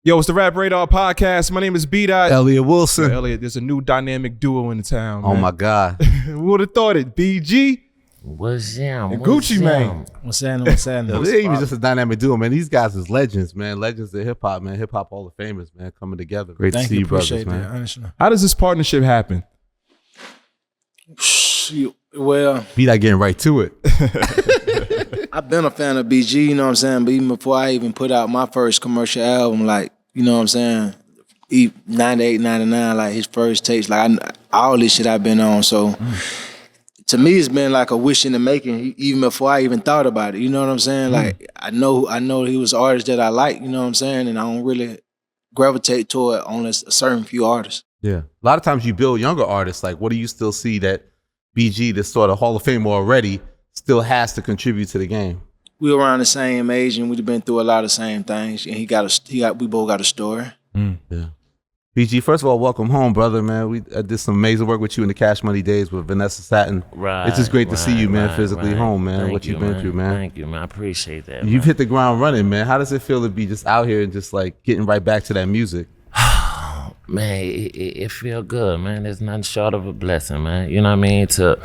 Yo, it's the Rap Radar Podcast. My name is B-Dot. Elliot Wilson. Elliot, there's a new dynamic duo in the town, Oh man. my God. Who would have thought it? B.G. What's him? and Gucci Mane. What's happening? What's happening? They ain't even just a dynamic duo, man. These guys is legends, man. Legends of hip hop, man. Hip hop Hall of Famers, man. Coming together. Great to see you brothers, appreciate man. that, honestly. How does this partnership happen? Well, B-Dot getting right to it. I've been a fan of BG, you know what I'm saying? But even before I even put out my first commercial album, like, you know what I'm saying? 98, 99, like his first tapes, like all this shit I've been on. So to me, it's been like a wish in the making, even before I even thought about it. You know what I'm saying? Like I know he was an artist that I like, you know what I'm saying? And I don't really gravitate toward only a certain few artists. Yeah. A lot of times you build younger artists. Like, what do you still see that BG, this sort of Hall of Famer already, still has to contribute to the game? We were around the same age and we've been through a lot of the same things. And we both got a story. Yeah. BG, first of all, welcome home, brother, man. We did some amazing work with you in the Cash Money days with Vanessa Satin. Right. It's just great to see you, man, physically right. home, man. Thank what you, you've been through, man. Thank you, man. I appreciate that. You've hit the ground running, man. How does it feel to be just out here and just like getting right back to that music? Man, it feel good, man. There's nothing short of a blessing, man. You know what I mean? To,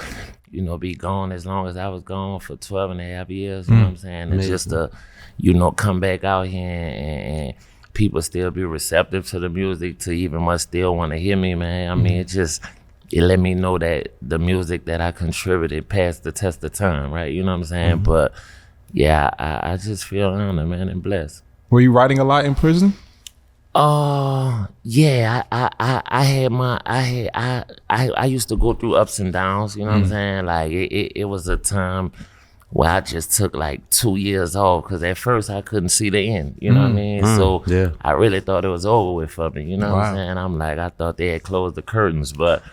you know, be gone as long as I was gone for 12 and a half years, you know what I'm saying? And just to, you know, come back out here and people still be receptive to the music, to even much still want to hear me, man. I mean, it let me know that the music that I contributed passed the test of time, right? You know what I'm saying? But yeah, I just feel honored, man, and blessed. Were you writing a lot in prison? Yeah, I used to go through ups and downs, you know what I'm saying? Like it was a time where I just took like 2 years off because at first I couldn't see the end, you know what I mean? So yeah. I really thought it was over with for me, you know what Wow. I'm saying? I'm like, I thought they had closed the curtains, but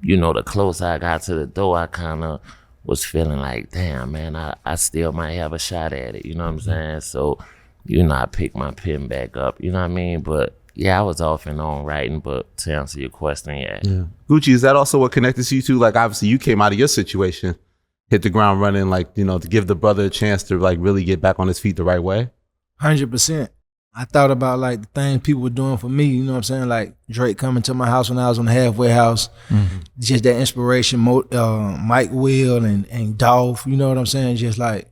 you know, the closer I got to the door, I kind of was feeling like, damn, man, I still might have a shot at it, you know what I'm saying? So, you know, I picked my pen back up, you know what I mean? But yeah, I was off and on writing, but to answer your question, yeah. Gucci, is that also what connected you to? Like, obviously, you came out of your situation, hit the ground running, like, you know, to give the brother a chance to, like, really get back on his feet the right way? 100%. I thought about like the things people were doing for me, you know what I'm saying? Like Drake coming to my house when I was on the halfway house. Just that inspiration, Mike Will and Dolph, you know what I'm saying? Just like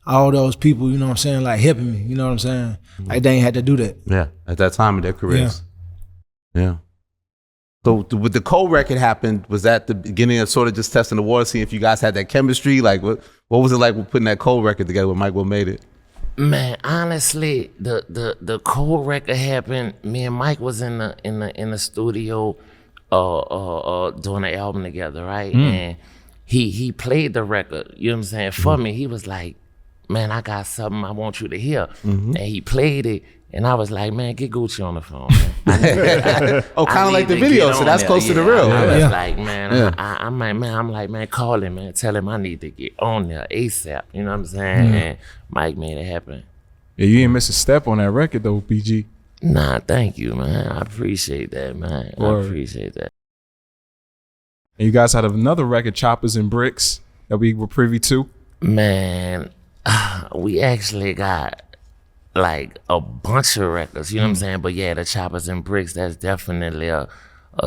all those people, you know what I'm saying, like helping me, you know what I'm saying? Like they ain't had to do that. Yeah, at that time in their careers. Yeah. So with the Cole record happened, was that the beginning of sort of just testing the water, seeing if you guys had that chemistry? Like what was it like with putting that Cole record together when Mike Will made it? Man, honestly, the Cole record happened. Me and Mike was in the studio doing an album together, right? And he played the record, you know what I'm saying? For me, he was like, man, I got something I want you to hear. And he played it, and I was like, man, get Gucci on the phone, man. Kind of like the video, so that's close to the real. I was like, man, I'm like, man, call him, man, tell him I need to get on there ASAP, you know what I'm saying? And Mike made it happen. Yeah, you didn't miss a step on that record though, BG. Nah, thank you, man. I appreciate that, man. Word. I appreciate that. And you guys had another record, Choppers and Bricks, that we were privy to. Man, we actually got like a bunch of records, you know what I'm saying? But yeah, the Choppers and Bricks, that's definitely a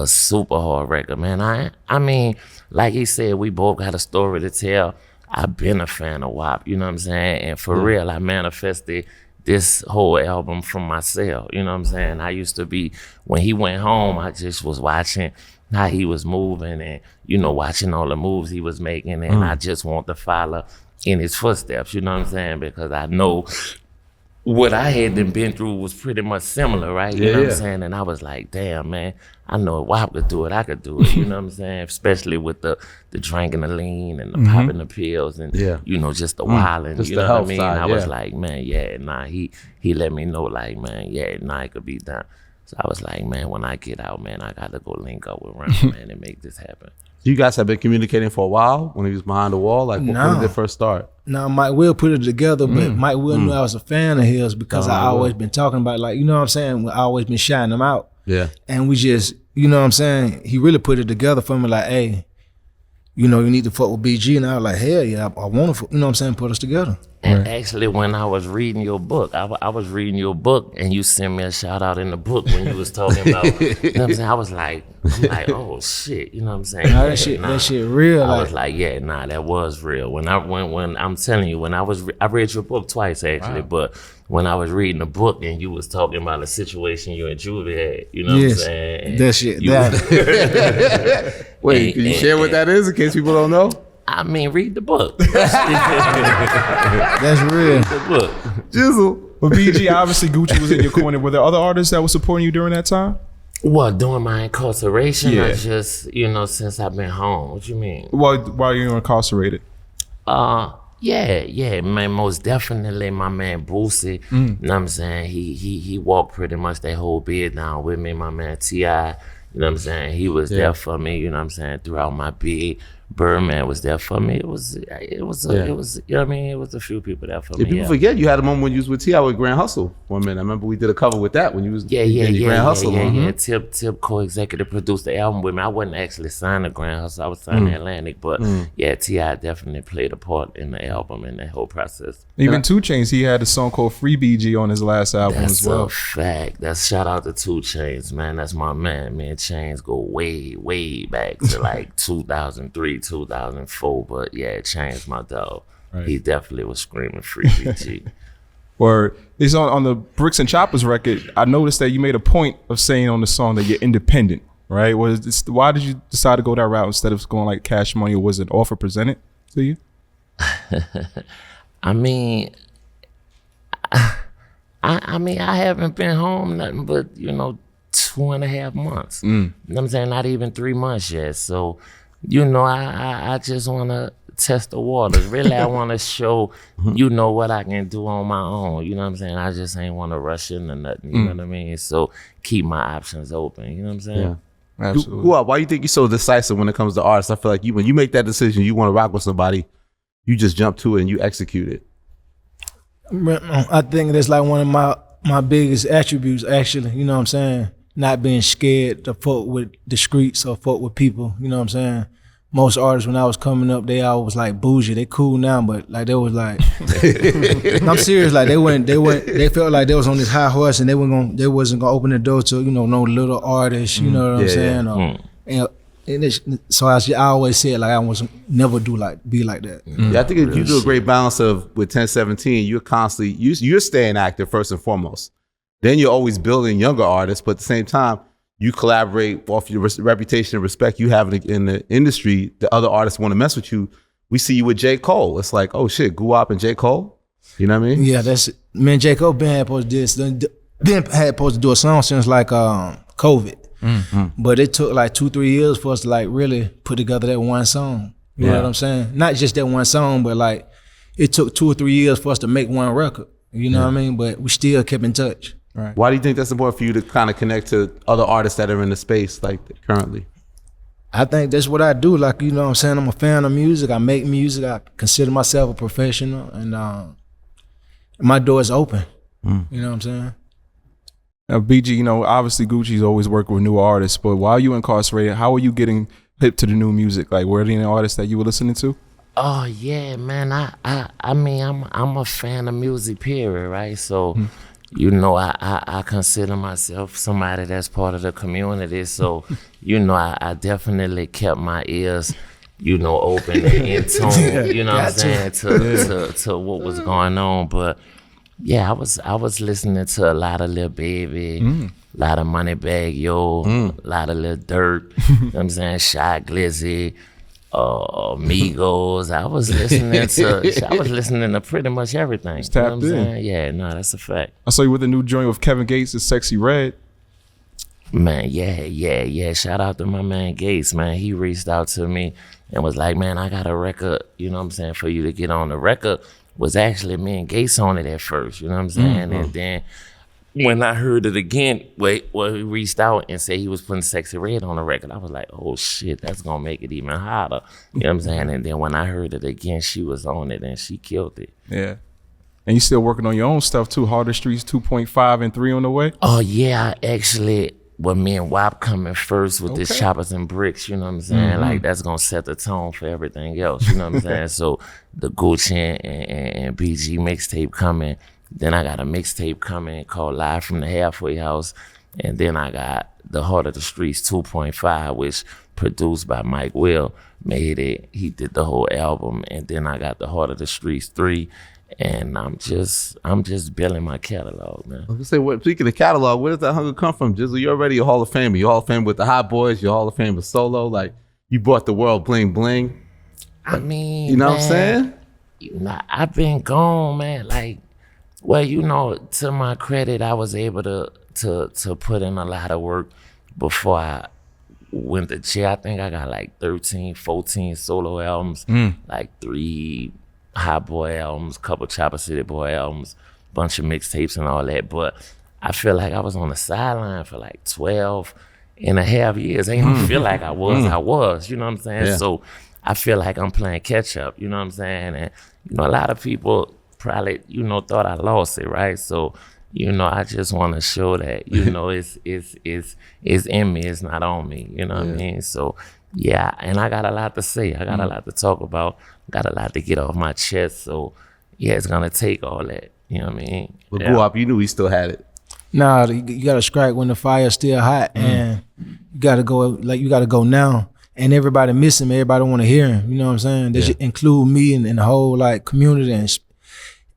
super hard record, man. I mean, like he said, we both got a story to tell. I've been a fan of WAP, you know what I'm saying? And for real, I manifested this whole album from myself, you know what I'm saying? I used to be, when he went home, I just was watching how he was moving and, you know, watching all the moves he was making, and I just want to follow in his footsteps, you know what I'm saying? Because I know what I had been through was pretty much similar, right? You know what I'm saying? And I was like, damn, man, I know if WAP could do it, I could do it, you know what I'm saying? Especially with the drinking the lean and the popping the pills and, you know, just the wilding, Just you the know what I health mean? side, I was like, man, he let me know, like, man, it could be done. So I was like, man, when I get out, man, I got to go link up with Ron, man, and make this happen. You guys have been communicating for a while when he was behind the wall? Like, when did it first start? Now, Mike Will put it together, but Mike Will knew I was a fan of his because I always been talking about, like, you know what I'm saying? I always been shouting him out. Yeah. And we just, you know what I'm saying? He really put it together for me, like, hey, you know, you need to fuck with BG. And I was like, hell yeah, I want to, you know what I'm saying, put us together. And actually, when I was reading your book, I was reading your book, and you sent me a shout out in the book when you was talking about, you know what I'm saying? I'm like, oh shit, you know what I'm saying? Nah, Yeah, that shit real. I was like, yeah, nah, that was real. When I'm telling you, when I read your book twice actually, but when I was reading the book and you was talking about the situation you and Juvie had, you know what I'm saying? That shit. Wait, can you share what that is in case people don't know? I mean, read the book. That's real. Read the book. Jizzle. But BG, obviously Gucci was in your corner. Were there other artists that were supporting you during that time? What, during my incarceration? Yeah. I just, since I've been home. What you mean? While you were incarcerated? Yeah, man, most definitely my man Boosie. You know what I'm saying? He walked pretty much that whole bid down with me, my man T.I. You know what I'm saying? He was there for me, you know what I'm saying, throughout my bid. Birdman was there for me. It was you know what I mean? It was a few people there for me. People forget you had a moment when you was with T.I. with Grand Hustle one minute. I remember we did a cover with that when you was Grand Hustle. Yeah. Tip co-executive produced the album with me. I wasn't actually signed to Grand Hustle. I was signed to Atlantic, but yeah, T.I. definitely played a part in the album and that whole process. Even 2 Chainz, he had a song called Free BG on his last album That's as well. a fact. That's shout out to 2 Chainz, man. That's my man. Me and Chainz go way back to like 2003, 2004. But yeah, Chainz my dog. Right. He definitely was screaming Free BG. Or it's on the Bricks and Choppers record. I noticed that you made a point of saying on the song that you're independent, right? Why did you decide to go that route instead of going like Cash Money, or was it offer presented to you? I mean, I haven't been home nothing but 2.5 months. You know what I'm saying? Not even 3 months yet. So, I just want to test the waters. Really, I want to show, what I can do on my own. You know what I'm saying? I just ain't want to rush into nothing. You know what I mean? So keep my options open. You know what I'm saying? Yeah. Absolutely. Why do you think you're so decisive when it comes to artists? I feel like when you make that decision, you want to rock with somebody, you just jump to it and you execute it. I think that's like one of my biggest attributes, actually. You know what I'm saying? Not being scared to fuck with the streets or fuck with people. You know what I'm saying? Most artists, when I was coming up, they always like bougie. They cool now, but like they was like, I'm serious. Like they felt like they was on this high horse and they wasn't gonna open the door to no little artists. You know what I'm saying? So I always said like I was never be like that. Yeah, I think if you do a great balance of with 1017, you're constantly you're staying active first and foremost. Then you're always building younger artists, but at the same time, you collaborate off your reputation and respect you have in the industry. The other artists want to mess with you. We see you with J.Cole. It's like, oh shit, Guwap and J.Cole. You know what I mean? Yeah, that's me and J.Cole been supposed to do this. Been had supposed to do a song since like COVID. But it took like 2-3 years for us to like really put together that one song. You know what I'm saying? Not just that one song, but like it took 2 or 3 years for us to make one record. You know what I mean? But we still kept in touch. Right. Why do you think that's important for you to kind of connect to other artists that are in the space like currently? I think that's what I do. Like, you know what I'm saying? I'm a fan of music. I make music. I consider myself a professional. And my door is open. You know what I'm saying? Now, BG, obviously Gucci's always working with new artists, but while you incarcerated, how are you getting hip to the new music? Like, were there any artists that you were listening to? Oh yeah, man. I mean, I'm a fan of music, period, right? So, I consider myself somebody that's part of the community. So, I definitely kept my ears, open and in tune. You know what I'm saying to what was going on, but. Yeah, I was listening to a lot of Lil Baby, a lot of Moneybag Yo, a lot of Lil Durk, you know what I'm saying, Shy Glizzy, Migos. I was listening to pretty much everything. It's tapped you know what I'm in. saying? Yeah, no, that's a fact. I saw you with a new joint with Kevin Gates, it's Sexy Red. Man, yeah. Shout out to my man Gates, man. He reached out to me and was like, man, I got a record, you know what I'm saying, for you to get on the record. Was actually me and Gates on it at first, you know what I'm saying? And then when I heard it again, he reached out and said he was putting Sexy Red on the record, I was like, oh shit, that's gonna make it even hotter. You know what I'm saying? And then when I heard it again, she was on it and she killed it. Yeah. And you still working on your own stuff too, Harder Streets 2.5 and 3 on the way? Oh yeah, me and WAP coming first with this Choppers and Bricks, you know what I'm saying? Like that's gonna set the tone for everything else, you know what I'm saying? So the Gucci and BG mixtape coming, then I got a mixtape coming called Live from the Halfway House, and then I got The Heart of the Streets 2.5, which produced by Mike Will, made it, he did the whole album, and then I got The Heart of the Streets 3. And I'm just building my catalog, man. I was gonna say, speaking of catalog, where does that hunger come from? Jizzle, you're already a Hall of Famer. You're Hall of Fame with the Hot Boys. You're Hall of Fame with Solo. Like, you brought the world bling bling. I mean, you know man, what I'm saying? You know, I've been gone, man. Like, well, you know, to my credit, I was able to put in a lot of work before I went to jail. I think I got like 13, 14 solo albums, like 3 Hot Boy albums, couple Chopper City Boy albums, bunch of mixtapes and all that. But I feel like I was on the sideline for like 12 and a half years. I didn't feel like I was, you know what I'm saying? Yeah. So I feel like I'm playing catch up, you know what I'm saying? And, you know, a lot of people probably, you know, thought I lost it, right? So, you know, I just want to show that, you know, it's in me, it's not on me, you know what I mean? So, yeah, and I got a lot to say. I got a lot to talk about. Got a lot to get off my chest. So, yeah, it's going to take all that. You know what I mean? But Grew Up, you knew he still had it. Nah, you got to strike when the fire's still hot. And you got to go, like, you got to go now. And everybody miss him. Everybody want to hear him. You know what I'm saying? They should include me in the whole, like, community.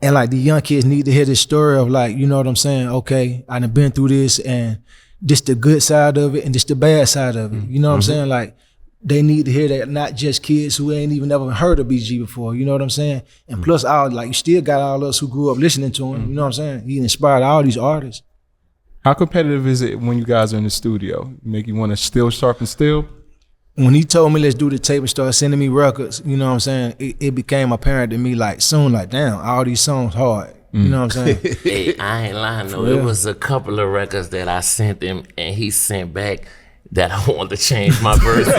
And, like, the young kids need to hear this story of, like, you know what I'm saying? Okay, I done been through this. And this the good side of it and this the bad side of it. You know what I'm saying? Like, they need to hear that, not just kids who ain't even never heard of BG before, you know what I'm saying? And plus, you still got all us who grew up listening to him, you know what I'm saying? He inspired all these artists. How competitive is it when you guys are in the studio? Make you want to still sharpen steel? When he told me let's do the tape and start sending me records, you know what I'm saying? It became apparent to me like soon, like damn, all these songs hard. You know what I'm saying? Hey, I ain't lying though. It was a couple of records that I sent him and he sent back that I wanted to change my verse on.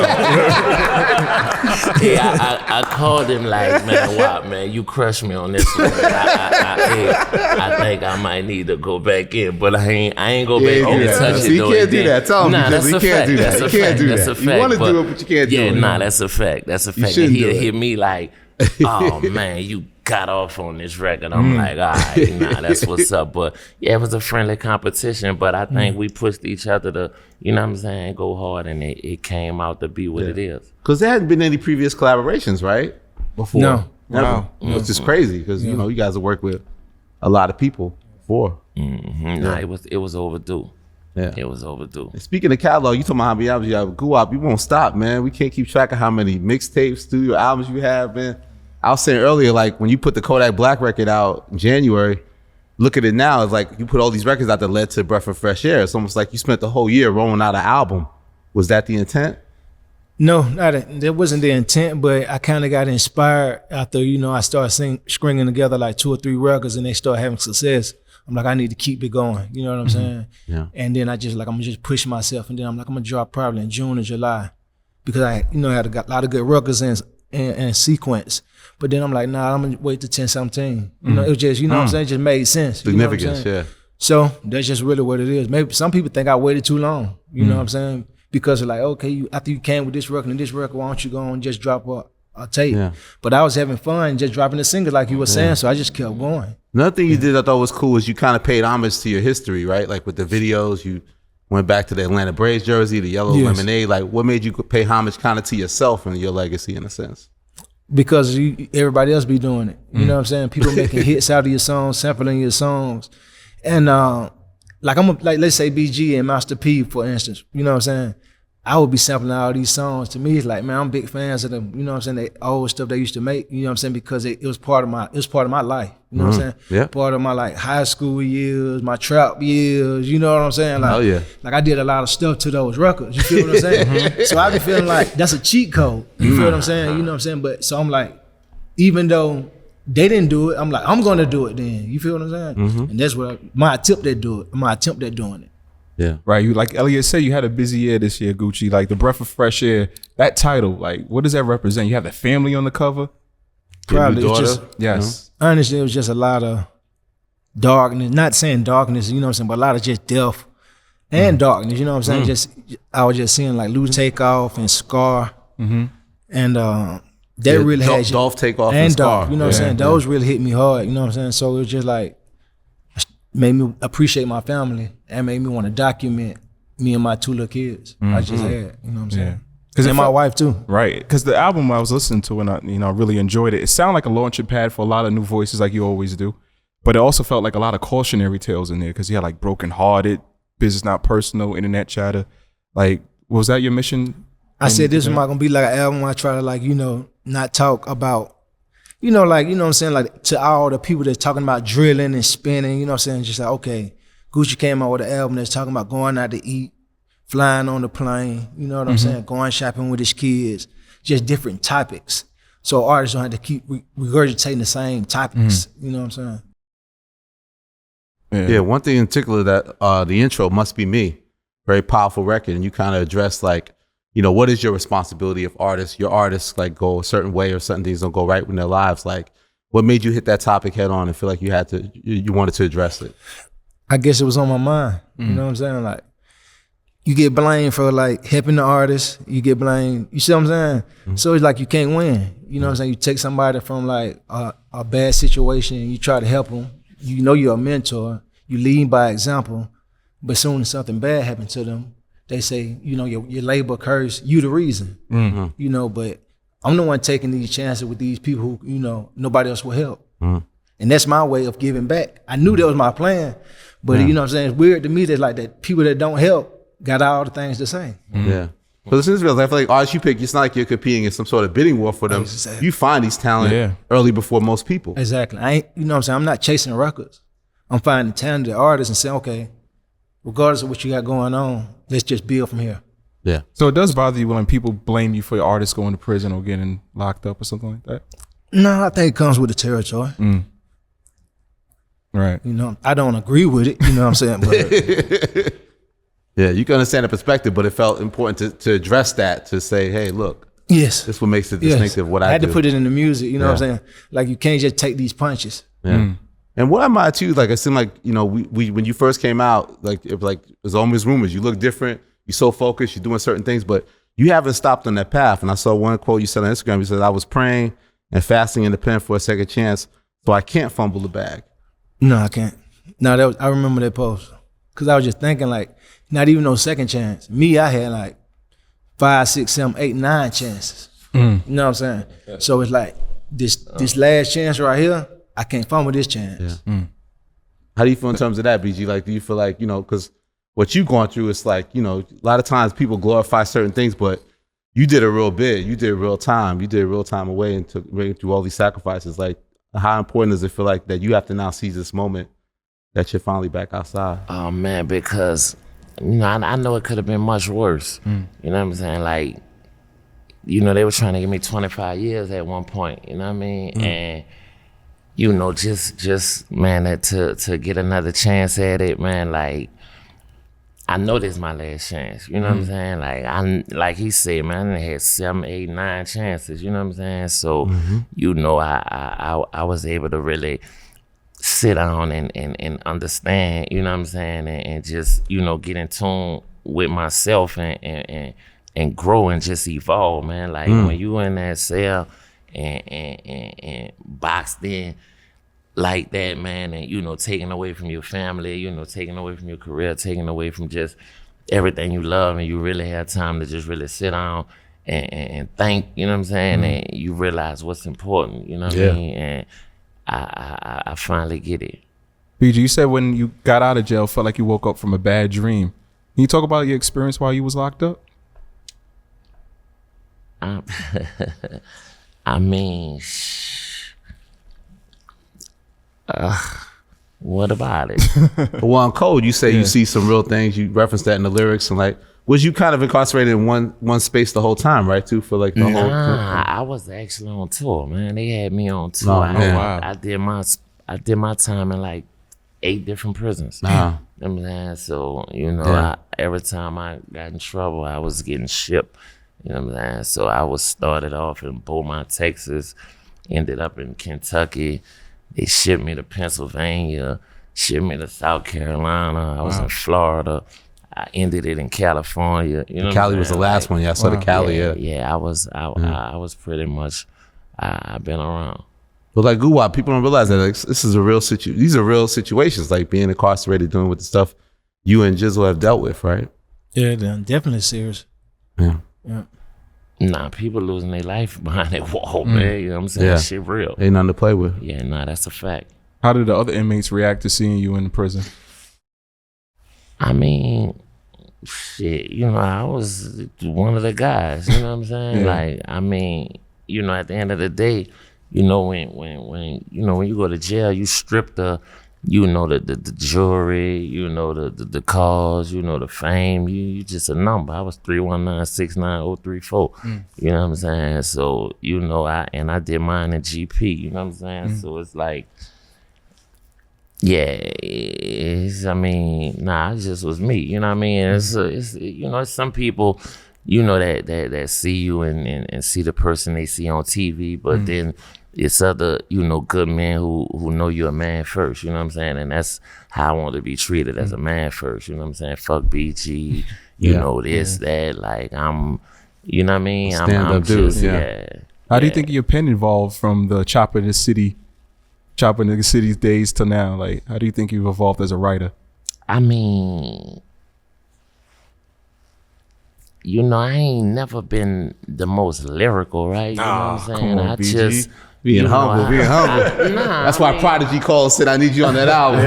I called him like, man, wow, man, you crushed me on this one. I think I might need to go back in, but I ain't go back in and touch it. You can't do that. Tell him because you can't do that. You can't do that. You want to do it, but you can't do it. Yeah, nah, that's a fact. That's a fact. And he'll hit me like, oh man, you got off on this record. I'm like, all right, nah, that's what's up. But yeah, it was a friendly competition, but I think we pushed each other to, you know what I'm saying, go hard, and it came out to be what it is. Because there hadn't been any previous collaborations, right? Before. No. Wow. Which is crazy because, you know, you guys have worked with a lot of people before. Nah, it was overdue. Yeah. It was overdue. And speaking of catalog, you talking about how many albums you have. Grew Up, you won't stop, man. We can't keep track of how many mixtapes, studio albums you have, man. I was saying earlier, like when you put the Kodak Black record out in January, look at it now. It's like you put all these records out that led to Breath of Fresh Air. It's almost like you spent the whole year rolling out an album. Was that the intent? No, that wasn't the intent, but I kind of got inspired after, you know, I started stringing together like 2 or 3 records and they start having success. I'm like, I need to keep it going. You know what I'm saying? Yeah. And then I'm gonna just push myself. And then I'm like, I'm gonna drop probably in June or July because I, you know, had a lot of good records and sequence. But then I'm like, nah, I'm gonna wait till 10-17. You know, it was just, you know what I'm saying? It just made sense. Significance, yeah. So that's just really what it is. Maybe some people think I waited too long. You know what I'm saying? Because they're like, okay, after you came with this record and this record, why don't you go and just drop a tape? Yeah. But I was having fun just dropping the singles like you were saying, so I just kept going. Another thing you did I thought was cool was you kind of paid homage to your history, right? Like with the videos, you went back to the Atlanta Braves jersey, the yellow lemonade. Like what made you pay homage kind of to yourself and your legacy in a sense? Because everybody else be doing it. You know what I'm saying? People making hits out of your songs, sampling your songs. And like let's say BG and Master P, for instance, you know what I'm saying? I would be sampling all these songs. To me, it's like, man, I'm big fans of them, you know what I'm saying, the old stuff they used to make, you know what I'm saying, because it was part of my life, you know what I'm saying? Yeah. Part of my like high school years, my trap years, you know what I'm saying? Like, like I did a lot of stuff to those records, you feel what I'm saying? So I be feeling like that's a cheat code, you feel what I'm saying? You know what I'm saying? But so I'm like, even though they didn't do it, I'm like, I'm gonna do it then, you feel what I'm saying? And that's what my attempt at doing it. Yeah. Right. You, like Elliot said, you had a busy year this year, Gucci. Like the Breath of Fresh Air, that title, like what does that represent? You have the family on the cover? Probably. It's just, yes. Honestly, it was just a lot of darkness. Not saying darkness, you know what I'm saying, but a lot of just death and darkness. You know what I'm saying? I was just seeing like losing Takeoff and Scarr, and that really had Dolph, Takeoff, and Scarr. Dark. You know what I'm saying? Those really hit me hard. You know what I'm saying? So it was just like made me appreciate my family and made me want to document me and my 2 little kids I just had. You know what I'm saying? And my wife too. Right, because the album I was listening to and I really enjoyed it. It sounded like a launching pad for a lot of new voices, like you always do. But it also felt like a lot of cautionary tales in there because you had like Broken Hearted, Business Not Personal, Internet Chatter. Like, was that your mission? I said this was not gonna be like an album. I try to like not talk about like what I'm saying, like to all the people that's talking about drilling and spinning. You know what I'm saying? Just like okay, Gucci came out with an album that's talking about going out to eat, flying on the plane, you know what I'm saying? Going shopping with his kids, just different topics. So artists don't have to keep regurgitating the same topics, you know what I'm saying? Yeah, one thing in particular that the intro, Must Be Me, very powerful record, and you kind of address like, what is your responsibility if your artists like go a certain way or certain things don't go right in their lives? Like, what made you hit that topic head on and feel like you wanted to address it? I guess it was on my mind, you know what I'm saying? Like, you get blamed for like helping the artist. You get blamed. You see what I'm saying? So it's like you can't win. You know what I'm saying? You take somebody from like a bad situation and you try to help them. You know you're a mentor. You lead by example. But soon as something bad happens to them, they say, your label curse, you the reason. But I'm the one taking these chances with these people who, nobody else will help. And that's my way of giving back. I knew that was my plan. But you know what I'm saying? It's weird to me that like that people that don't help got all the things the same. Yeah. But listen, I feel like artists you pick, it's not like you're competing in some sort of bidding war for them. Exactly. You find these talent early before most people. Exactly. I ain't, you know what I'm saying? I'm not chasing records. I'm finding talented artists and saying, okay, regardless of what you got going on, let's just build from here. Yeah. So it does bother you when people blame you for your artists going to prison or getting locked up or something like that? No, I think it comes with the territory. Right. I don't agree with it, you know what I'm saying? But yeah, you can understand the perspective, but it felt important to address that, to say, hey, look, yes, this is what makes it distinctive what I had do. to put it in the music, you know what I'm saying? Like you can't just take these punches. Yeah. And what I admire too, like it seemed like, we when you first came out, like it was always rumors. You look different, you're so focused, you're doing certain things, but you haven't stopped on that path. And I saw one quote you said on Instagram, you said, I was praying and fasting in the pen for a second chance, so I can't fumble the bag. No, I can't. No, I remember that post. Cause I was just thinking like, not even no second chance. Me, I had like 5, 6, 7, 8, 9 chances. You know what I'm saying? Yeah. So it's like this last chance right here, I can't fumble this chance. Yeah. How do you feel in terms of that, BG? Like, do you feel like, because what you've gone through is like, a lot of times people glorify certain things, but you did a real bit. You did real time. You did real time away and took right through all these sacrifices. Like, how important does it feel like that you have to now seize this moment that you're finally back outside? Oh man, because I know it could have been much worse. You know what I'm saying? Like, they were trying to give me 25 years at one point. You know what I mean? And just man, to get another chance at it, man. Like, I know this is my last chance. You know what I'm saying? Like he said, man, I had 7, 8, 9 chances. You know what I'm saying? So I was able to really sit down and understand, you know what I'm saying, and just, get in tune with myself and grow and just evolve, man. Like when you in that cell and boxed in like that, man, and taken away from your family, taken away from your career, taken away from just everything you love, and you really have time to just really sit down and think, you know what I'm saying, and you realize what's important, you know what I mean, and I finally get it. BG, you said when you got out of jail, felt like you woke up from a bad dream. Can you talk about your experience while you was locked up? I mean, what about it? Well, on Code, you say you see some real things. You reference that in the lyrics, and like, was you kind of incarcerated in one space the whole time, right? Too, for like the whole. I was actually on tour, man. They had me on tour. Wow. I did my time in like 8 different prisons. You know what I'm saying? So every time I got in trouble, I was getting shipped. You know what I'm saying? So I was started off in Beaumont, Texas, ended up in Kentucky. They shipped me to Pennsylvania, shipped me to South Carolina. I was in Florida. I ended it in California. You know, Cali was the last one. Yeah, I saw the Cali. Yeah, I was pretty much. I've been around. But like Guwap, people don't realize that like, this is a real these are real situations, like being incarcerated, doing with the stuff you and Jizzle have dealt with, right? Yeah, they're definitely serious. Yeah. Nah, people losing their life behind that wall, man. You know what I'm saying? Yeah. That shit real. Ain't nothing to play with. Yeah, nah, that's a fact. How did the other inmates react to seeing you in prison? I mean, shit, you know, I was one of the guys, you know what I'm saying? Yeah. Like, I mean, you know, at the end of the day, you know, when you go to jail, you strip the jewelry, you know, the cars, you know, the fame, you just a number. I was 319-69034. You know what I'm saying? So, you know, I did mine in GP, you know what I'm saying? So it's like, yeah, it just was me, you know what I mean? It's you know, it's some people, you know, that see you and see the person they see on TV, but then it's other, you know, good men who know you're a man first, you know what I'm saying? And that's how I want to be treated, as a man first, you know what I'm saying? Fuck BG, you know, this, that, like I'm, you know what I mean? I'm dude, just, How do you think your pen evolved from the Chopper in the City's days to now? Like, how do you think you've evolved as a writer? I mean, you know, I ain't never been the most lyrical, right? You know what I'm saying? come on, I BG. just Being humble. Nah, That's why Prodigy Cole said, I need you on that album.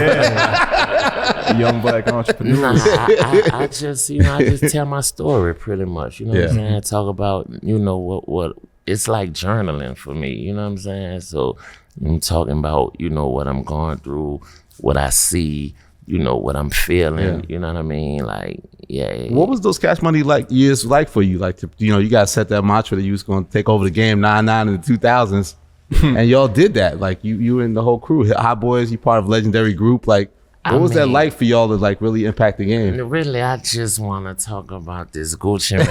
Young black entrepreneur. I just, you know, I just tell my story pretty much. You know what I'm saying? Talk about, you know, what it's like journaling for me. You know what I'm saying? So I'm talking about, you know, what I'm going through, what I see, you know, what I'm feeling. You know what I mean? Like, yeah. What was those Cash Money years like for you? Like, you know, you guys set that mantra that you was going to take over the game 9-9 in the 2000s. And y'all did that. Like, you and the whole crew, Hot Boys, you part of a legendary group. Like, what was that like for y'all to like really impact the game? Really, I just want to talk about this Gucci man.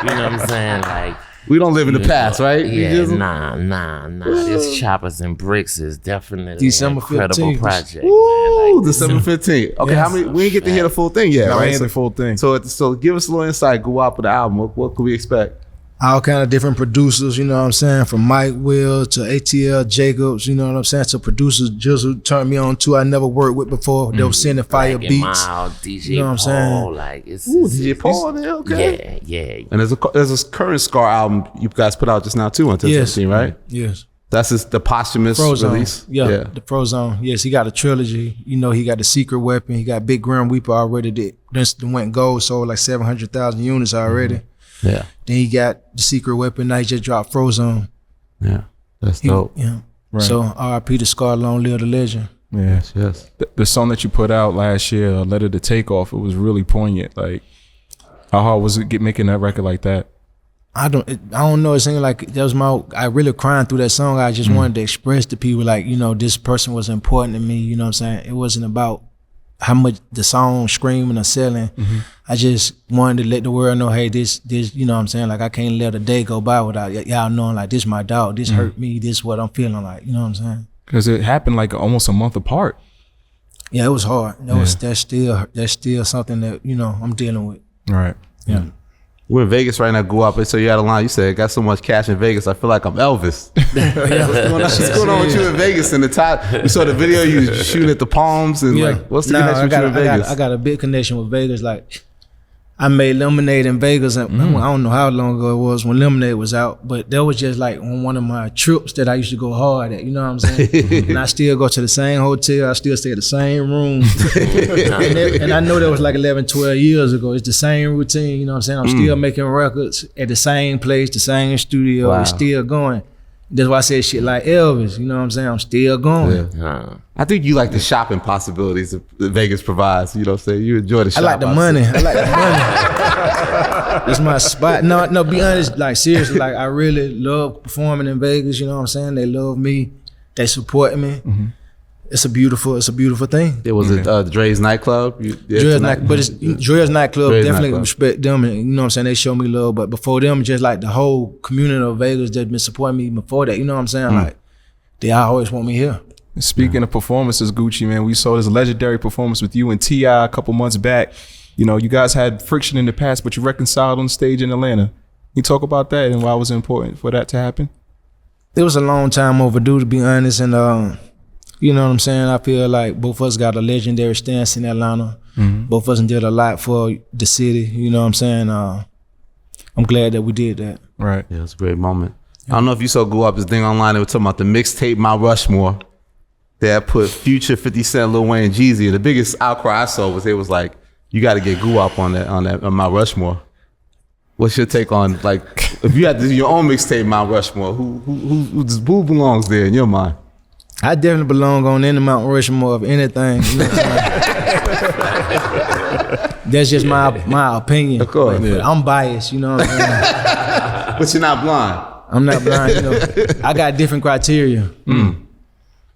You know what I'm saying? Like, we don't live in the past, right? Yeah, nah. This Choppers and Bricks is definitely December an incredible 15th. project. Ooh, Man. Like, December 15th. Okay, Yes. how many? We didn't get to hear the full thing yet, No, right? ain't the full thing. So give us a little insight. Go out with the album. What could we expect? All kind of different producers, you know what I'm saying? From Mike Will to ATL Jacobs, you know what I'm saying? To producers just who turned me on to I never worked with before. They were sending fire Like beats. Mild, DJ You know what I'm saying? Paul, like it's DJ Paul there, okay. Yeah. And there's a current Scarr album you guys put out just now too on 1017, right? Yes. That's the posthumous Frozone. release. Yeah, the Frozone. Yes, he got a trilogy. You know, he got the Secret Weapon. He got Big Grim Weeper already. That went gold, sold like 700,000 units already. Yeah. Then he got the Secret Weapon. Now he just dropped Frozone. Yeah. That's dope. Yeah. Right. So R.I.P. to Scarr, long live the legend. Yeah. Yes. The song that you put out last year, Letter to Takeoff, it was really poignant. Like, how hard was it making that record like that? I don't know. It seemed like that was I really crying through that song. I just wanted to express to people, like, you know, this person was important to me. You know what I'm saying? It wasn't about how much the song screaming or selling. I just wanted to let the world know, hey, this, you know what I'm saying? Like, I can't let a day go by without y'all knowing, like, this my dog. This hurt me. This is what I'm feeling like. You know what I'm saying? Because it happened like almost a month apart. Yeah, it was hard. That's still something that, you know, I'm dealing with. Right. Yeah. We're in Vegas right now. Go up. So you had a line. You said, got so much cash in Vegas, I feel like I'm Elvis. What's going on with you in Vegas? And the top, we saw the video, you was shooting at the Palms. And like, what's the connection with you in Vegas? I got a big connection with Vegas. Like, I made Lemonade in Vegas, and I don't know how long ago it was when Lemonade was out, but that was just like on one of my trips that I used to go hard at, you know what I'm saying? And I still go to the same hotel, I still stay at the same room. and I know that was like 11, 12 years ago. It's the same routine, you know what I'm saying? I'm still making records at the same place, the same studio, Wow. it's still going. That's why I said shit like Elvis, you know what I'm saying? I'm still going. Yeah. I think you like the shopping possibilities that Vegas provides. You know what I'm saying? You enjoy the I shop. like the money. I like the money. It's my spot. No, be honest, like seriously, like I really love performing in Vegas, you know what I'm saying? They love me. They support me. It's a beautiful thing. It was Dre's nightclub. Dre's nightclub, but it's Dre's nightclub. Dre's Definitely nightclub. respect them, and you know what I'm saying. They show me love, but before them, just like the whole community of Vegas that's been supporting me before that. You know what I'm saying? Like they always want me here. Speaking of performances, Gucci, man, we saw this legendary performance with you and T.I. a couple months back. You know, you guys had friction in the past, but you reconciled on stage in Atlanta. Can you talk about that and why it was important for that to happen? It was a long time overdue, to be honest, and you know what I'm saying? I feel like both of us got a legendary stance in Atlanta. Both of us did a lot for the city, you know what I'm saying? I'm glad that we did that. Right. Yeah, it's a great moment. I don't know if you saw go up this thing online. They were talking about the mixtape Mt.Rushmore. That put Future, 50 Cent, Lil Wayne, Jeezy. The biggest outcry I saw was it was like, you got to get Goo Up on Mount Rushmore. What's your take on, like, if you had to do your own mixtape Mount Rushmore, who belongs there in your mind? I definitely belong on any Mount Rushmore of anything. You know what I'm saying? That's just my opinion. Of course, but I'm biased, you know what I'm saying? But you're not blind. I'm not blind, you know. I got different criteria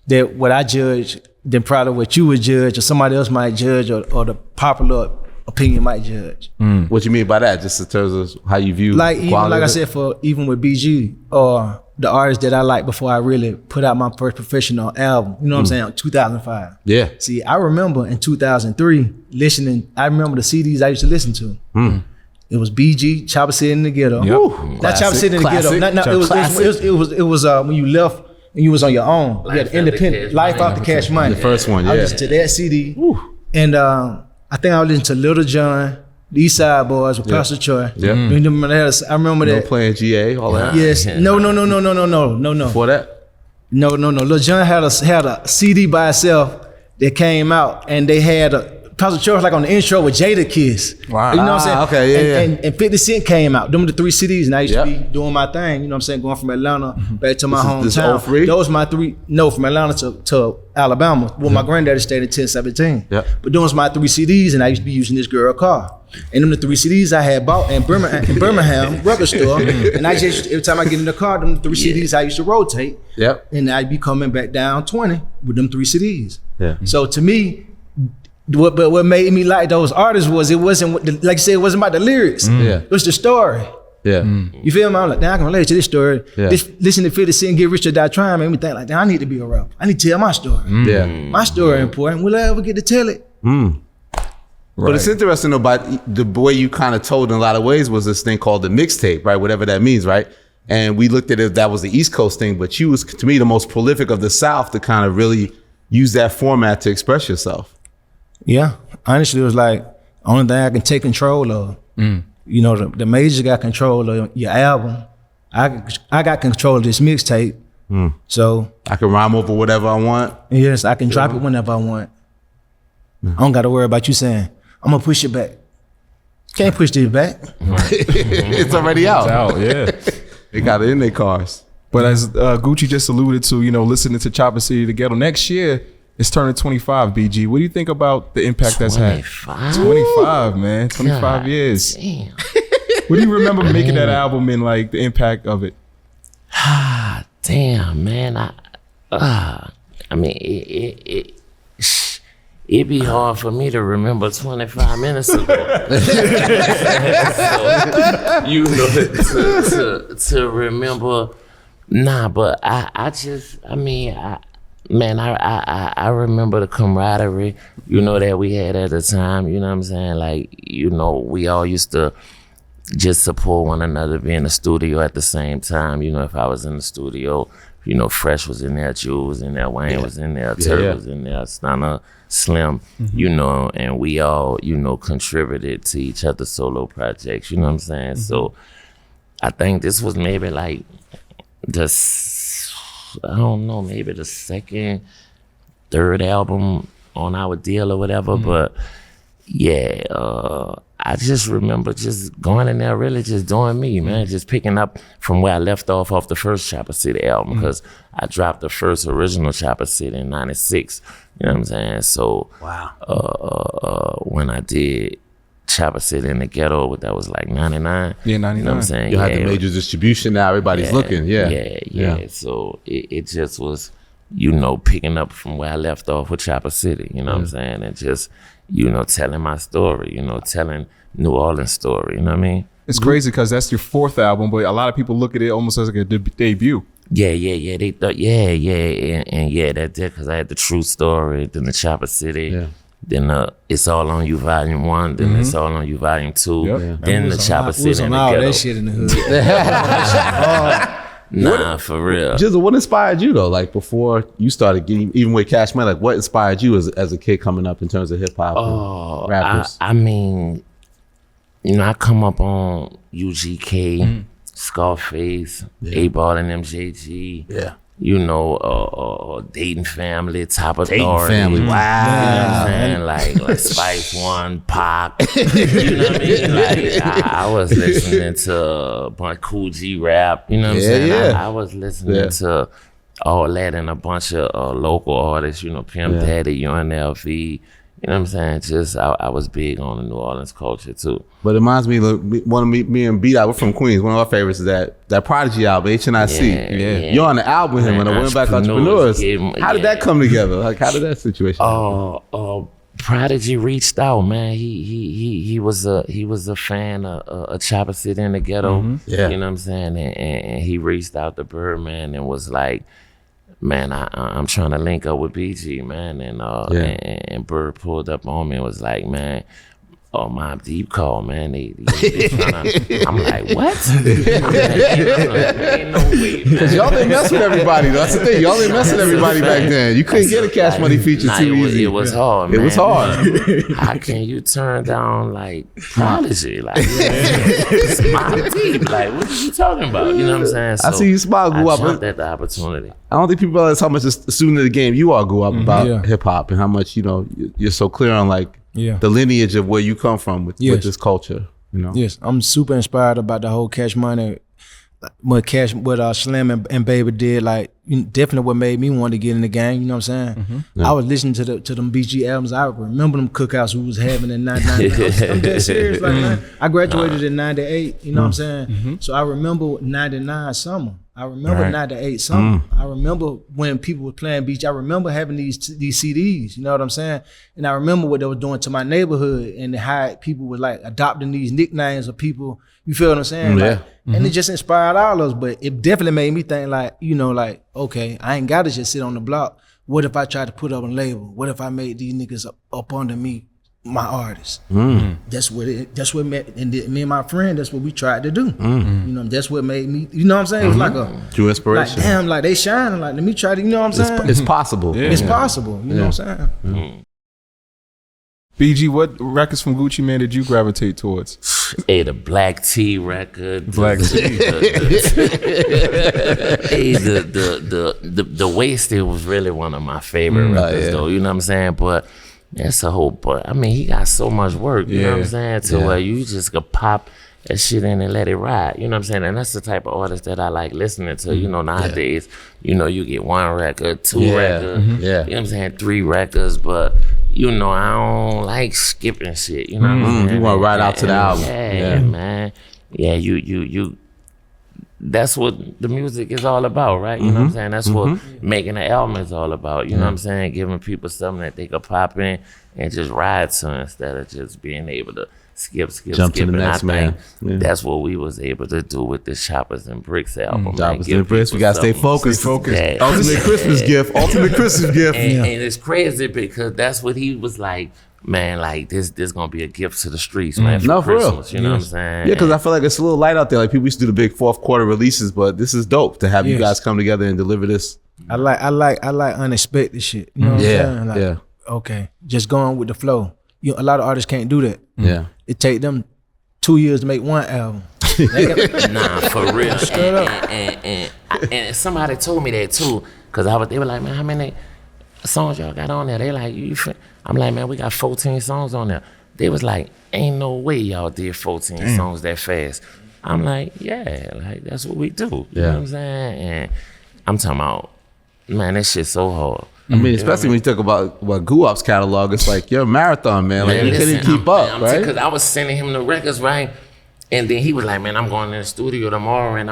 that what I judge than probably what you would judge or somebody else might judge or the popular opinion might judge. What you mean by that? Just in terms of how you view like even quality like I of said, even with BG or the artists that I like before I really put out my first professional album, you know what I'm saying, 2005. Yeah. See, I remember in 2003 listening, I remember the CDs I used to listen to. It was BG, Chopper City in the Ghetto. Yep. Not Chopper City in the Ghetto. It was when you left and you was on your own. You had independent Life Out the Cash Money. The first one, I yeah. listened to that CD. And I think I was listening to Little John, the East Side Boys with Pastor Troy. Yeah. I remember that. Playing GA, all that. Yes. No. Before that? No. Lil Jon had a CD by itself that came out, and they had Pastor Troy was like on the intro with Jada Kiss. Wow. You know what I'm saying? Okay, yeah. And 50 Cent came out. Them were the 3 CDs, and I used to be doing my thing. You know what I'm saying? Going from Atlanta back to my hometown. 03? Those my 3. No, from Atlanta to Alabama. Well, my granddaddy stayed in 1017. Yeah. But those my 3 CDs, and I used to be using this girl car. And them the 3 CDs I had bought in Birmingham record store. And I just, every time I get in the car, them 3 CDs I used to rotate. Yep. And I'd be coming back down 20 with them 3 CDs. Yeah. So to me, what made me like those artists was it wasn't, like I said, it wasn't about the lyrics. Yeah. It was the story. Yeah. You feel me? I'm like, damn, I can relate to this story. Yeah. Listen to 50 Cent, Get Rich or Die Trying made me think like, damn, I need to be a rapper. I need to tell my story. Yeah. My story important. Will I ever get to tell it? But it's interesting though, about the way you kind of told in a lot of ways was this thing called the mixtape, right? Whatever that means, right? And we looked at it, that was the East Coast thing, but you was, to me, the most prolific of the South to kind of really use that format to express yourself. Yeah. Honestly, it was like, only thing I can take control of. You know, the majors got control of your album. I got control of this mixtape. So I can rhyme over whatever I want. yes, I can drop it whenever I want. I don't got to worry about you saying, I'm going to push it back. Can't push this back. It's already out. It's out, yeah. They got it in their cars. But as Gucci just alluded to, you know, listening to Chopper City, the Ghetto, next year it's turning 25, BG. What do you think about the impact that's had? 25, man. 25 God years. Damn. What do you remember making that album and like the impact of it? Damn, man. I mean, it'd be hard for me to remember 25 minutes ago. So, you know, to remember. Nah, but I remember the camaraderie, you know, that we had at the time, you know what I'm saying? Like, you know, we all used to just support one another, be in the studio at the same time. You know, if I was in the studio, you know, Fresh was in there, Jules was in there, Wayne was in there, Turk was in there, Stunner, Slim, you know, and we all, you know, contributed to each other's solo projects, you know what I'm saying? So I think this was maybe like I don't know, maybe the second, third album on our deal or whatever, but yeah, I just remember just going in there, really just doing me, man, just picking up from where I left off the first Chopper City album, because I dropped the first original Chopper City in '96, you know what I'm saying? So when I did Chopper City in the Ghetto, that was like 99. Yeah, 99. You know what I'm saying? You had the major distribution now, everybody's looking, Yeah. So it just was, you know, picking up from where I left off with Chopper City, you know what I'm saying? And just, you know, telling my story, you know, telling New Orleans story, you know what I mean? It's crazy because that's your 4th album, but a lot of people look at it almost as like a debut. Yeah. They thought, and yeah, that did because I had the True Story, then the Chopper City. Yeah. Then It's All on You Volume 1, then It's All on You Volume 2, Yep. Yeah. then the Chopper We was City in on the all Ghetto. that shit in the hood. Nah, for real. Jizzle, what inspired you though? Like before you started getting, even with Cash Money, like what inspired you as a kid coming up in terms of hip hop and rappers? I mean, I come up on UGK, Scarface, 8-Ball and MJG. Yeah. Dayton Family, Top Dayton Authority. Family, wow. You know what I'm saying? Like Spice One, Pac. You know what I mean? Like I was listening to a bunch of Cool G rap. You know what I'm saying? Yeah. I was listening to all that and a bunch of local artists. Pimp Daddy, UNLV. You know what I'm saying? Just I was big on the New Orleans culture too. But it reminds me, one of me and B-Dot, we're from Queens. One of our favorites is that Prodigy album, HNIC. Yeah. You're on the album with him when I went back Entrepreneurs. How did that come together? Like, how did that situation happen? Prodigy reached out, man. He was a fan of Chopper City in the Ghetto. Yeah. You know what I'm saying? And he reached out to Birdman and was like, man, I'm trying to link up with BG, man. And Bird pulled up on me and was like, man, Mobb Deep called, man. They tryna, I'm like, what? Ain't no way, man. Cause y'all didn't mess with everybody. That's the thing. Y'all didn't mess with everybody back then. You couldn't get a Cash Money feature too easy. It was hard, man. It was hard. How can you turn down like Prodigy? Like, it's Mobb Deep. Like, what are you talking about? You know what I'm saying? So I see you smile grew I up. jumped at the opportunity. I don't think people realize how much a student of the game you all grew up about hip hop and how much you're so clear on like the lineage of where you come from with this culture. Yes, I'm super inspired about the whole Cash Money. What Slim and Baby did, like definitely what made me want to get in the game. You know what I'm saying? I was listening to them BG albums. I remember them cookouts we was having in '99. I'm dead serious. Like, man, I graduated in '98. You know what I'm saying? So I remember '99 summer. I remember '98 summer. I remember when people were playing BG. I remember having these CDs. You know what I'm saying? And I remember what they were doing to my neighborhood and how people were like adopting these nicknames of people. You feel what I'm saying? Yeah. Like, and it just inspired all of us, but it definitely made me think like, okay, I ain't gotta just sit on the block. What if I tried to put up a label? What if I made these niggas up under me, my artists? That's what made, and me and my friend, that's what we tried to do. That's what made me, you know what I'm saying? It was like a true inspiration. Like, damn, like they shining, like let me try to, you know what I'm saying? It's possible. It's possible, you know what I'm saying? BG, what records from Gucci Mane did you gravitate towards? Hey, the Black Tea record. Black Tea. The Wasted was really one of my favorite records, though. You know what I'm saying? But that's a whole. But I mean, he got so much work. You know what I'm saying? To where you just could pop that shit in and let it ride. You know what I'm saying? And that's the type of artist that I like listening to. Nowadays, you get one record, two records. You know what I'm saying? 3 records, but. I don't like skipping shit. You know what I'm saying? You want to ride out to the album. Yeah, man. Yeah, you. That's what the music is all about, right? You know what I'm saying? That's what making an album is all about. You know what I'm saying? Giving people something that they could pop in and just ride to instead of just being able to skip. Jump to the next man. That's what we was able to do with this Choppers and Bricks album. Choppers and Bricks. We gotta stay focused. Yeah. Ultimate Christmas gift. Ultimate Christmas gift. And it's crazy because that's what he was like. Man, like this gonna be a gift to the streets, man. For Christmas, you know what I'm saying? Yeah, because I feel like it's a little light out there. Like people used to do the big fourth quarter releases, but this is dope to have you guys come together and deliver this. I like unexpected shit. You know what I'm saying? Like, okay, just going with the flow. A lot of artists can't do that. Yeah. It take them 2 years to make one album. Nah, for real. And somebody told me that too, cause they were like, man, how many songs y'all got on there? They like, I'm like, man, we got 14 songs on there. They was like, ain't no way y'all did 14 songs that fast. I'm like, yeah, like that's what we do. You know what I'm saying? And I'm talking about, man, that shit's so hard. I mean, especially when you talk about Guap's catalog, it's like you're a marathon, man. Like you couldn't keep up, right? Because I was sending him the records, right? And then he was like, man, I'm going in the studio tomorrow and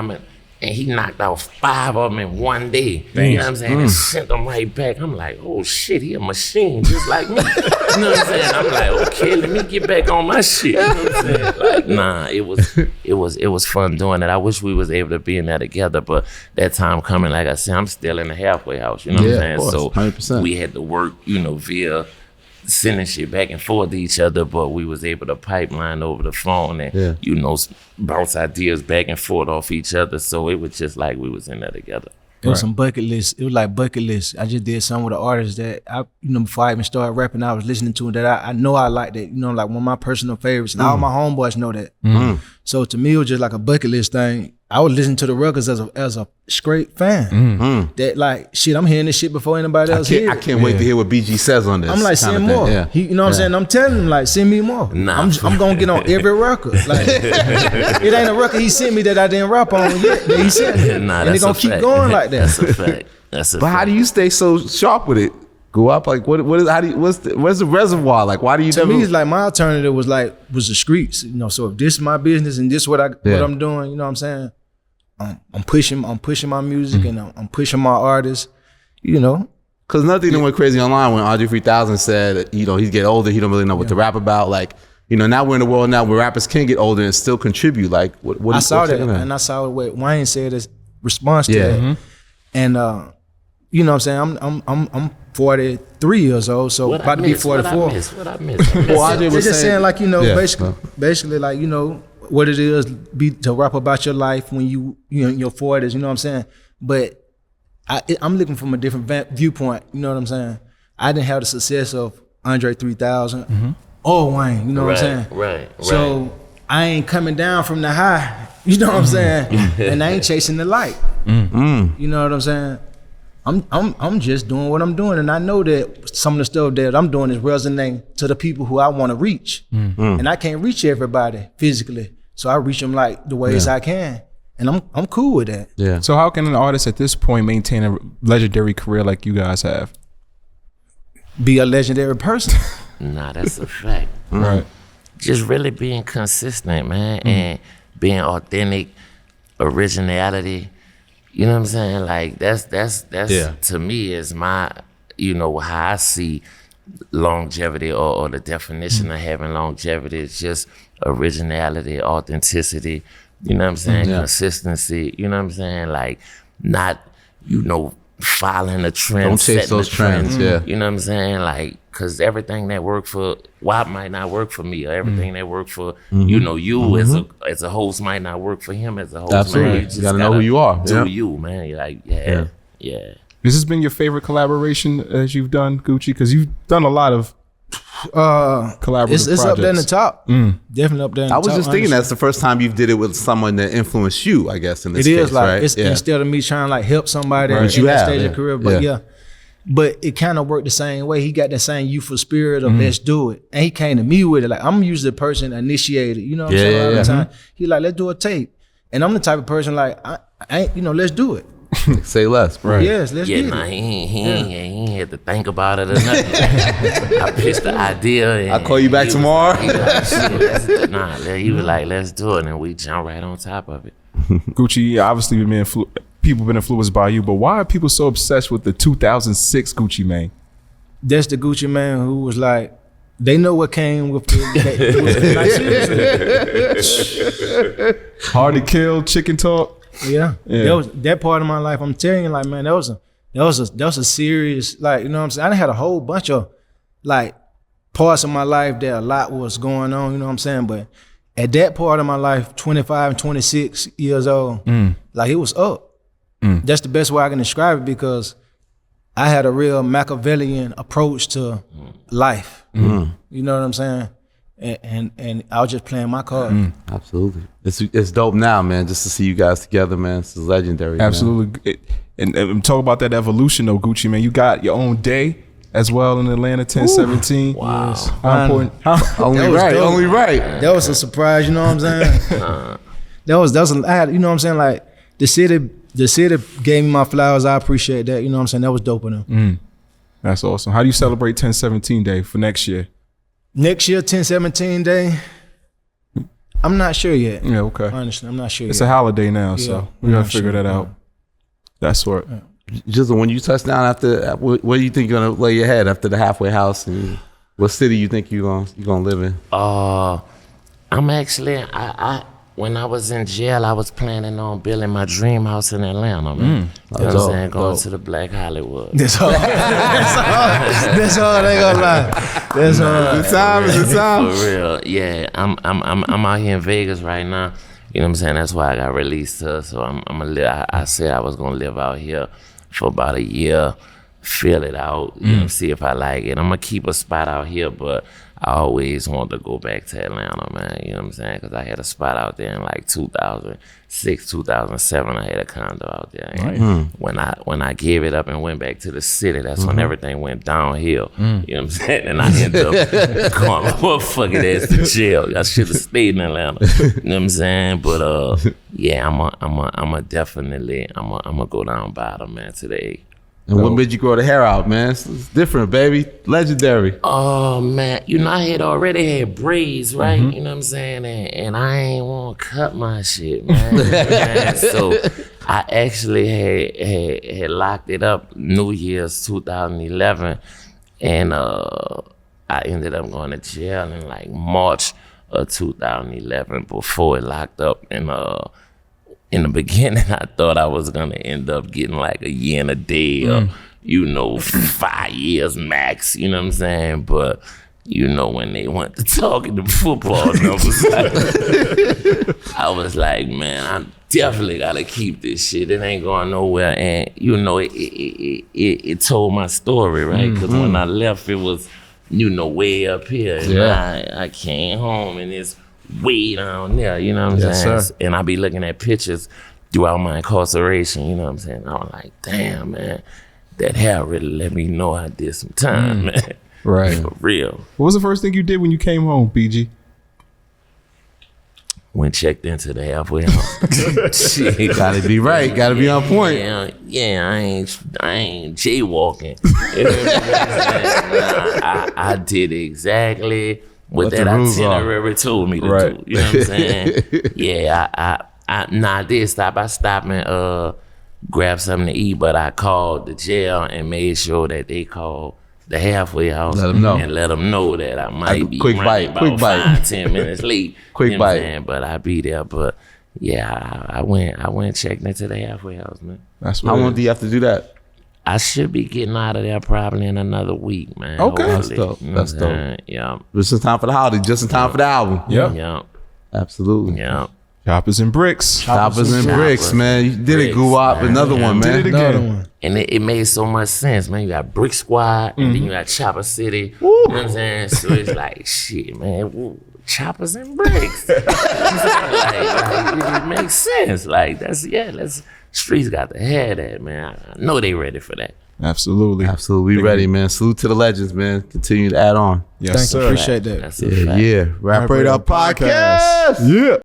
And he knocked out 5 of them in one day. You know what I'm saying? And sent them right back. I'm like, oh shit, he a machine just like me. You know what I'm saying? I'm like, okay, let me get back on my shit. You know what I'm saying? Like, nah, it was fun doing it. I wish we was able to be in there together, but that time coming, like I said, I'm still in the halfway house. You know what I'm saying? Course, so 100%. we had to work, via sending shit back and forth to each other, but we was able to pipeline over the phone and bounce ideas back and forth off each other. So it was just like we was in there together. It was some bucket list. It was like bucket list. I just did some with the artists that I, before I even started rapping, I was listening to that I know I liked it. Like one of my personal favorites, and all my homeboys know that. So to me, it was just like a bucket list thing. I would listen to the records as a straight fan. That like shit, I'm hearing this shit before anybody else hears it. I can't wait to hear what BG says on this. I'm like, send more. Yeah. You know what I'm saying? I'm telling him like, send me more. Nah. I'm gonna get on every record. Like, it ain't a record he sent me that I didn't rap on yet. That he sent me, Nah, and they gonna keep going like that. That's a fact. That's a But fact. how do you stay so sharp with it? Go up like what is how do you, where's the reservoir? Like why do you To me, it's like my alternative was the streets. So if this is my business and this what I'm doing, you know what I'm saying? I'm pushing my music and I'm pushing my artists, Because nothing went crazy online when Andre 3000 said, he's getting older, he don't really know what to rap about. Like, now we're in a world now where rappers can get older and still contribute. Like, what I saw that, and I saw what Wayne said as response to that. And you know what I'm saying? I'm 43 years old, so about to be 44. What I miss? Well, Andre was just saying like, basically like, what it is to rap about your life when you in your 40s, you know what I'm saying? But I'm looking from a different viewpoint, you know what I'm saying? I didn't have the success of Andre 3000 or Wayne, you know what I'm saying? Right. So I ain't coming down from the high, you know what I'm saying? And I ain't chasing the light. You know what I'm saying? I'm just doing what I'm doing, and I know that some of the stuff that I'm doing is resonating to the people who I want to reach, and I can't reach everybody physically, so I reach them like the ways I can, and I'm cool with that. Yeah. So how can an artist at this point maintain a legendary career like you guys have? Be a legendary person. Nah, that's a fact. Right. Just really being consistent, man, and being authentic, originality. You know what I'm saying? Like that's to me is my, how I see longevity or the definition of having longevity is just originality, authenticity, you know what I'm saying? Consistency, you know what I'm saying? Like not, following the trend, Don't chase those trends, You know what I'm saying? Like, cause everything that worked for WAP might not work for me, or everything that worked for you as a host might not work for him as a host. Absolutely. Man. You just gotta know who you are. Do you, man? You're like, yeah. This has been your favorite collaboration as you've done, Gucci? Because you've done a lot of collaborative It's projects. up there in the top. Definitely up there in the I top. was just thinking that's the first time you did it with someone that influenced you, I guess, in this It case, is like, right? it's instead of me trying to like help somebody in You that have, stage of career, but yeah. But it kind of worked the same way. He got that same youthful spirit of let's do it. And he came to me with it. Like, I'm usually the person initiated, you know what I'm saying? All the time. He like, let's do a tape. And I'm the type of person like, I ain't, let's do it. Say less, right? Yes, let's get nah, it. he ain't had to think about it or nothing. I pitched the idea. And I'll call you back he tomorrow. Was like, shit, he was like, let's do it. And we jumped right on top of it. Gucci, obviously, people been influenced by you, but why are people so obsessed with the 2006 Gucci Mane? That's the Gucci Mane who was like, they know what came with it. Like, seriously. Hard to Kill, Chicken Talk. Yeah. That part of my life, I'm telling you, like, man, that was a serious, like, you know what I'm saying? I done had a whole bunch of like parts of my life that a lot was going on, you know what I'm saying? But at that part of my life, 25 and 26 years old, like it was up. That's the best way I can describe it, because I had a real Machiavellian approach to life. You know what I'm saying? And I was just playing my card. Absolutely. It's dope now, man, just to see you guys together, man. This is legendary. Absolutely. And talk about that evolution though, Gucci, man. You got your own day as well in Atlanta, 1017. Wow. Yes. How important? Only was right, dope. only right. That was a surprise, you know what I'm saying? I had, you know what I'm saying? Like the city gave me my flowers. I appreciate that. You know what I'm saying? That was dope enough. That's awesome. How do you celebrate 1017 Day for next year? Next year, 1017 Day, I'm not sure yet. Yeah, okay. Honestly, I'm not sure It's yet. a holiday now, Yeah, so we I'm gotta not figure sure. that out. That's what. Jizzle, when you touch down after, where do you think you're gonna lay your head after the halfway house? And what city you think you gonna live in? I'm actually, I when I was in jail, I was planning on building my dream house in Atlanta, man. You know what I'm saying? Going to the Black Hollywood. That's all. That's all. They gonna lie. That's all. The time is the time. For real, yeah. I'm out here in Vegas right now. You know what I'm saying? That's why I got released to. So I'm gonna live. I said I was gonna live out here for about a year, feel it out, you know, see if I like it. I'm gonna keep a spot out here, but I always wanted to go back to Atlanta, man. You know what I'm saying? Because I had a spot out there in like 2006, 2007. I had a condo out there. And when I gave it up and went back to the city, that's when everything went downhill. You know what I'm saying? And I ended up going my motherfucking ass to jail. I should have stayed in Atlanta. You know what I'm saying? But yeah, I'm definitely go down bottom, man, today. And what made you grow the hair out, man? It's different, baby. Legendary. Oh man, you know I had already had braids, right? You know what I'm saying, and I ain't want to cut my shit, man. So I actually had locked it up New Year's 2011, and I ended up going to jail in like March of 2011 before it locked up, and in the beginning, I thought I was gonna end up getting like a year and a day or, you know, 5 years max, you know what I'm saying? But, you know, when they went to talking to football numbers, I was like, man, I definitely gotta keep this shit. It ain't going nowhere. And, you know, it told my story, right? Because when I left, it was, you know, way up here. And I came home and it's way down there, you know what I'm saying? Sir. And I be looking at pictures throughout my incarceration, you know what I'm saying? I was like, damn, man, that hair really let me know I did some time, man. Right. For real. What was the first thing you did when you came home, BG? When checked into the halfway house. Shit. Gotta be right. Gotta be on point. Yeah, I ain't jaywalking. You know what I'm saying? Nah, I did exactly what that itinerary told me to do. You know what I'm saying? Yeah, I did stop. I stopped and grabbed something to eat, but I called the jail and made sure that they called the halfway house and let them know that I might be quick bite, about 5-10 minutes late. Quick you know what I'm bite. saying? But I be there. But yeah, I went checked into the halfway house, man. That's what How long do you have to do that? I should be getting out of there probably in another week, man. Okay. Hopefully. That's dope. You know That's what I'm dope. saying? Yeah. Just in time for the holiday, just in time for the album. Yep. Yeah. Absolutely. Yeah. Choppers and bricks. Choppers and bricks, Choppers man. You did it, bricks, Guwap. man. Another one, man. Did it Another again. one. And it made so much sense, man. You got Brick Squad, and then you got Chopper City. You know what I'm saying? So it's like, shit, man. Woo, choppers and bricks. You know what I'm saying? Like, it makes sense. Like, that's streets got to have that, man. I know they ready for that. Absolutely. Absolutely. We ready, man. Salute to the legends, man. Continue to add on. Yes, Thank sir. you. Appreciate that. That's a fact. Yeah. Rap Radar Podcast. Yeah.